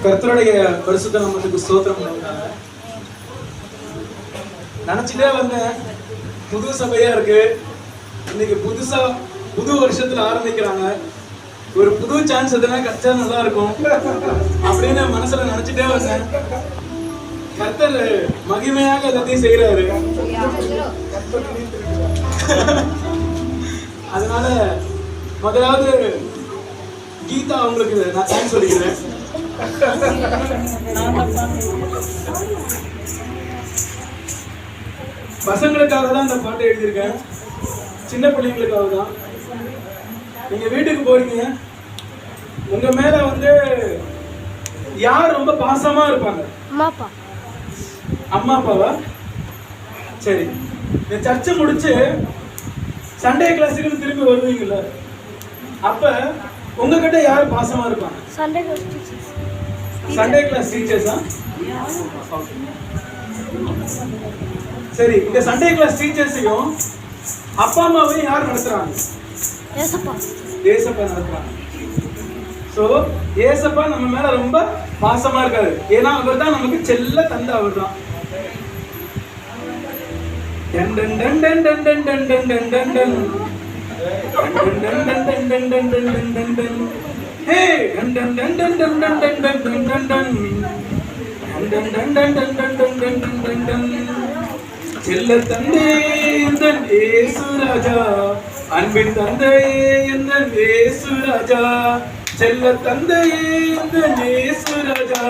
கர்த்தருடைய பரிசுத்த நாமத்துக்கு ஸ்தோத்திரம் உண்டாவதாக. நினைச்சிட்டே வந்தேன், புது சபையா இருக்கு, இன்னைக்கு புதுசா புது வருஷத்துல ஆரம்பிக்கிறாங்க, ஒரு புது சான்ஸ் எதுனா கிடைச்சா நல்லா இருக்கும் அப்படின்னு மனசுல நினைச்சிட்டே வந்தேன். கர்த்தர் மகிமையாக எல்லாத்தையும் செய்யறாரு. அதனால முதலாவது கீதா அவங்களுக்கு நான் தேங்க்ஸ் சொல்லிக்கிறேன். பசங்களுக்காக தான் இந்த பாட்டை எழுதியிருக்கேன், சின்ன பிள்ளைங்களுக்காக தான். நீங்க வீட்டுக்கு போறீங்க, உங்க மேல யார் ரொம்ப பாசமா இருப்பாங்க? அம்மா அப்பாவா? சரி, இந்த சர்ச்சை முடிச்சு சண்டே கிளாஸுக்கு திரும்பி வருவீங்கல்ல, அப்ப உங்ககிட்ட யார் பாசமா இருப்பாங்க? சண்டே கிளாஸ் டீச்சர்ஸா? சரி, இந்த சண்டே கிளாஸ் டீச்சர்ஸையும் அப்பா அம்மாவையும் யார் நடத்துறாங்க? ஏசப்பா நடத்துறாங்க. சோ ஏசப்பா நம்ம மேல ரொம்ப பாசமா இருக்காரு. ஏன்னா அவர் தான் நமக்கு செல்ல தந்த அவர் தான். செல்ல தந்தே எந்தன் இயேசு ராஜா, அன்பின் தந்தையே எந்தன் இயேசு ராஜா, செல்ல தந்தையே எந்தன் இயேசு ராஜா,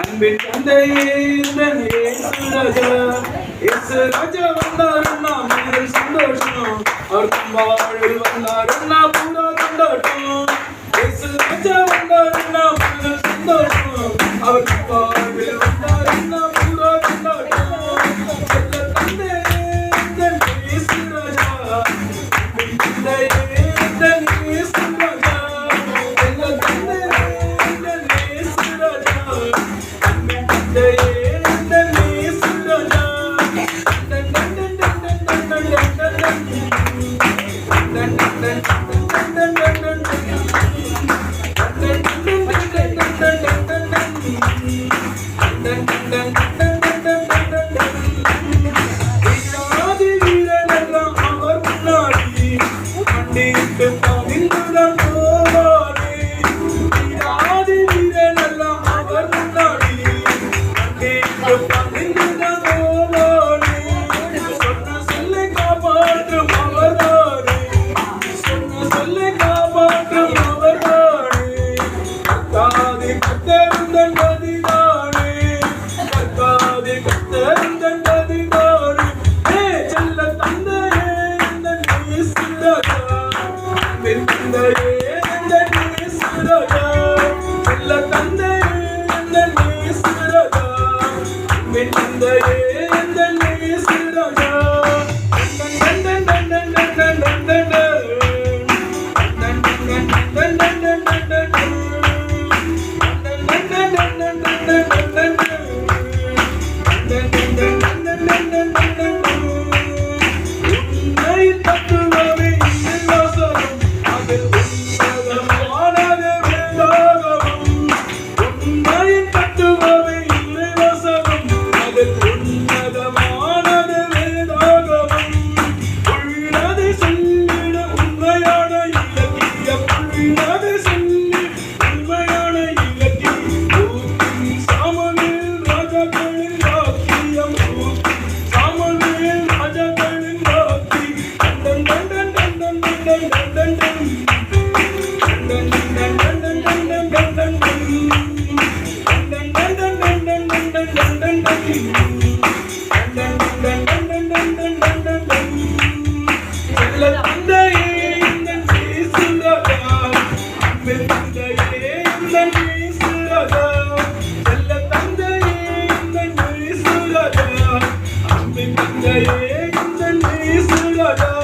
அன்பின் தந்தையே எந்தன் இயேசு ராஜா. இயேசு ராஜா வந்தாருன்னா மேல் சந்தோஷம், அவர் வாழ்வில் வந்தாருன்னா பூரா கொண்டாட்டம். இயேசு ராஜா வந்தாருன்னா மேல் சந்தோஷம், அவர் வாழ்வில் வந்தாருன்னா பூரா கொண்டாட்டம். செல்ல தந்தையே எந்தன் இயேசு ராஜா, அன்பின் தந்தையே எந்தன் இயேசு ராஜா, செல்ல தந்தையே எந்தன் இயேசு ராஜா, அன்பின் தந்தையே எந்தன் இயேசு ராஜா. Jai Jai Jai Jai